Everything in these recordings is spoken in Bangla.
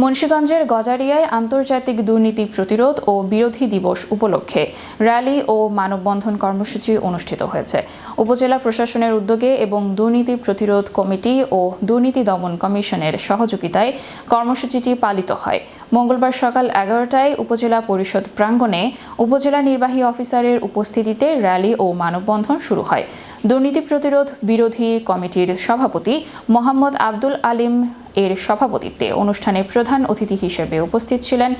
মুন্সিগঞ্জের গজারিয়ায় আন্তর্জাতিক দুর্নীতি প্রতিরোধ ও বিরোধী দিবস উপলক্ষে র্যালি ও মানববন্ধন কর্মসূচি অনুষ্ঠিত হয়েছে। উপজেলা প্রশাসনের উদ্যোগে এবং দুর্নীতি প্রতিরোধ কমিটি ও দুর্নীতি দমন কমিশনের সহযোগিতায় কর্মসূচিটি পালিত হয়। মঙ্গলবার সকাল 11টায় উপজেলা পরিষদ প্রাঙ্গণে উপজেলা নির্বাহী অফিসারের উপস্থিতিতে র্যালি ও মানববন্ধন শুরু হয়। দুর্নীতি প্রতিরোধ বিরোধী কমিটির সভাপতি মোহাম্মদ আব্দুল আলিম এর সভাপতিত্বে অনুষ্ঠানে প্রধান অতিথি হিসেবে উপস্থিত ছিলেন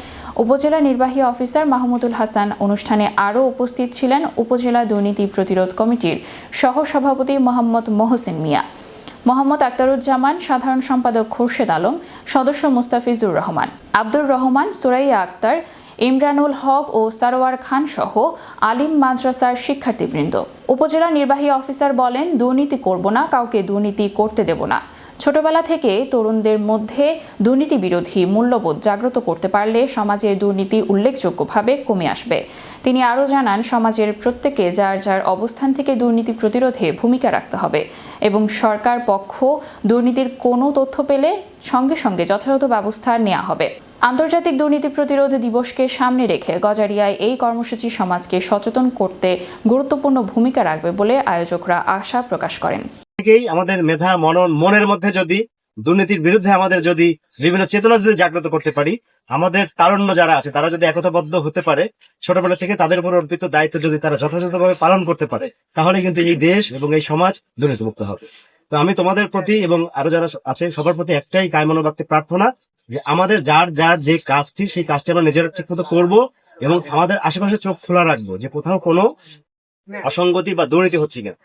উপজেলা নির্বাহী অফিসার মাহমুদুল হাসান। অনুষ্ঠানে আরও উপস্থিত ছিলেন উপজেলা দুর্নীতি প্রতিরোধ কমিটির সহসভাপতি মোহাম্মদ মহসিন মিয়া, মোহাম্মদ আক্তারুজ্জামান, সাধারণ সম্পাদক খোরশেদ আলম, সদস্য মুস্তাফিজুর রহমান, আব্দুর রহমান, সুরাইয়া আক্তার, ইমরানুল হক ও সারোয়ার খান সহ আলিম মাদ্রাসার শিক্ষার্থীবৃন্দ। উপজেলা নির্বাহী অফিসার বলেন, দুর্নীতি করব না, কাউকে দুর্নীতি করতে দেব না। ছোটবেলা থেকে তরুণদের মধ্যে দুর্নীতি বিরোধী মূল্যবোধ জাগ্রত করতে পারলে সমাজে দুর্নীতি উল্লেখযোগ্যভাবে কমে আসবে। তিনি আরও জানান, সমাজের প্রত্যেকে যার যার অবস্থান থেকে দুর্নীতি প্রতিরোধে ভূমিকা রাখতে হবে এবং সরকার পক্ষ দুর্নীতির কোনো তথ্য পেলে সঙ্গে সঙ্গে যথাযথ ব্যবস্থা নেওয়া হবে। আন্তর্জাতিক দুর্নীতি প্রতিরোধ দিবসকে সামনে রেখে গজারিয়ায় এই কর্মসূচি সমাজকে সচেতন করতে গুরুত্বপূর্ণ ভূমিকা রাখবে বলে আয়োজকরা আশা প্রকাশ করেন। আমাদের মেধা মনের মধ্যে যদি দুর্নীতির বিরুদ্ধে আমাদের যদি বিভিন্ন চেতনা যদি জাগ্রত করতে পারি, আমাদের তারুণ্য যারা আছে তারা যদি একতাবদ্ধ হতে পারে, ছোটবেলা থেকে তাদের উপর অর্পিত দায়িত্ব যদি তারা যথাযথভাবে পালন করতে পারে, তাহলে কিন্তু এই দেশ এবং এই সমাজ দুর্নীতিমুক্ত হবে। তো আমি তোমাদের প্রতি এবং আরো যারা আছে সবার প্রতি একটাই কায়মনোবাক্যে বাক্যে প্রার্থনা যে আমাদের যার যার যে কাজটি সেই কাজটি আমরা নিজেরা ঠিক মতো করবো এবং আমাদের আশেপাশে চোখ খোলা রাখবো যে কোথাও কোনো অসঙ্গতি বা দুর্নীতি হচ্ছে কিনা।